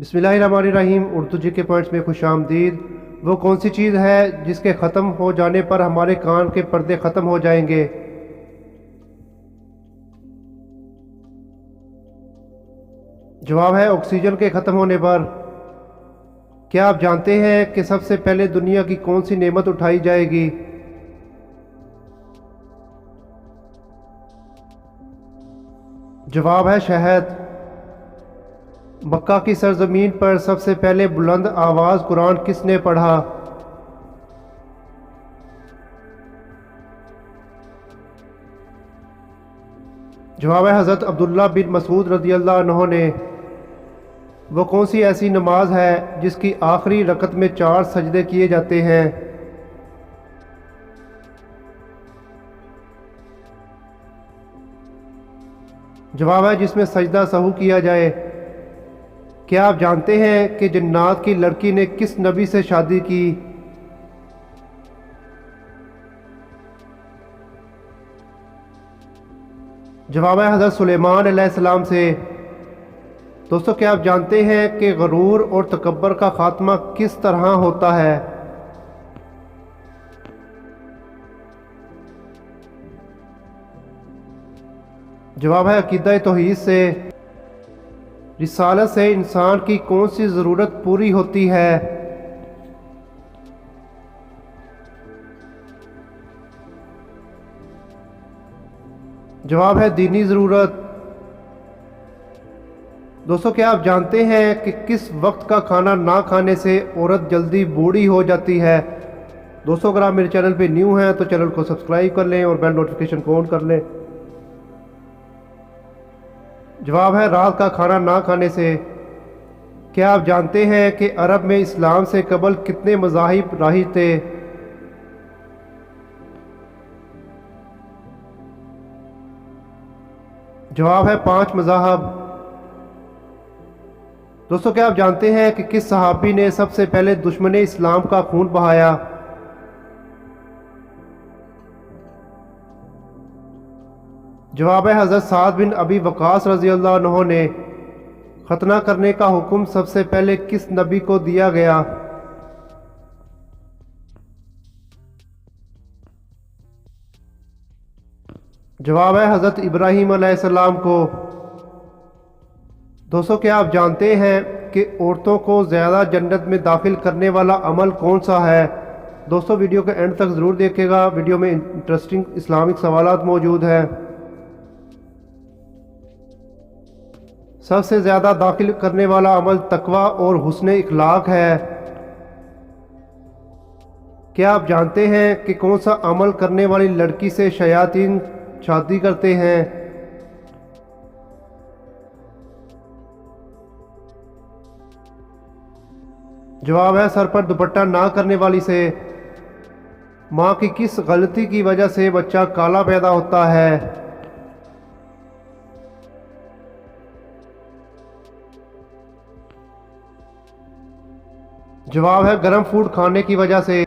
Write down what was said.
बिस्मिल्लाहिर्रहमानिर्रहीम। उर्दू जी के पॉइंट्स में खुश आमदीद। वो कौन सी चीज़ है जिसके ख़त्म हो जाने पर हमारे कान के पर्दे ख़त्म हो जाएंगे? जवाब है ऑक्सीजन के ख़त्म होने पर। क्या आप जानते हैं कि सबसे पहले दुनिया की कौन सी नेमत उठाई जाएगी? जवाब है शहद। मक्का की सरजमीन पर सबसे पहले बुलंद आवाज़ कुरान किसने पढ़ा? जवाब है हज़रत अब्दुल्ला बिन मसूद रज़ी अल्लाह अन्हो ने। वो कौन सी ऐसी नमाज है जिसकी आखिरी रकत में 4 सजदे किए जाते हैं? जवाब है जिसमें सजदा सहू किया जाए। क्या आप जानते हैं कि जन्नात की लड़की ने किस नबी से शादी की? जवाब है हज़रत सुलेमान अलैहिस्सलाम से। दोस्तों, क्या आप जानते हैं कि गरूर और तकब्बर का खात्मा किस तरह होता है? जवाब है अकीदा तौहीद से। रिसालत से इंसान की कौन सी ज़रूरत पूरी होती है? जवाब है दीनी ज़रूरत। दोस्तों, क्या आप जानते हैं कि किस वक्त का खाना ना खाने से औरत जल्दी बूढ़ी हो जाती है? दोस्तों, अगर आप मेरे चैनल पे न्यू हैं तो चैनल को सब्सक्राइब कर लें और बेल नोटिफिकेशन को ऑन कर लें। जवाब है रात का खाना ना खाने से। क्या आप जानते हैं कि अरब में इस्लाम से कबल कितने मज़ाहिब राही थे? जवाब है 5 मज़ाहब। दोस्तों, क्या आप जानते हैं कि किस सहाबी ने सबसे पहले दुश्मन इस्लाम का खून बहाया? जवाब है हज़रत साद बिन अबी वक़ास रज़ी अल्लाह अन्हो ने। खतना करने का हुक्म सबसे पहले किस नबी को दिया गया? जवाब है हज़रत इब्राहीम अलैहिस्सलाम को। दोस्तों, क्या आप जानते हैं कि औरतों को ज़्यादा जन्नत में दाखिल करने वाला अमल कौन सा है? दोस्तों, वीडियो के एंड तक ज़रूर देखिएगा। वीडियो में इंटरेस्टिंग इस्लामिक सवालात मौजूद हैं। सबसे ज़्यादा दाखिल करने वाला अमल तकवा और हुस्न इखलाक है। क्या आप जानते हैं कि कौन सा अमल करने वाली लड़की से शयातीन शादी करते हैं? जवाब है सर पर दुपट्टा ना करने वाली से। माँ की किस गलती की वजह से बच्चा काला पैदा होता है? जवाब है गर्म फूड खाने की वजह से।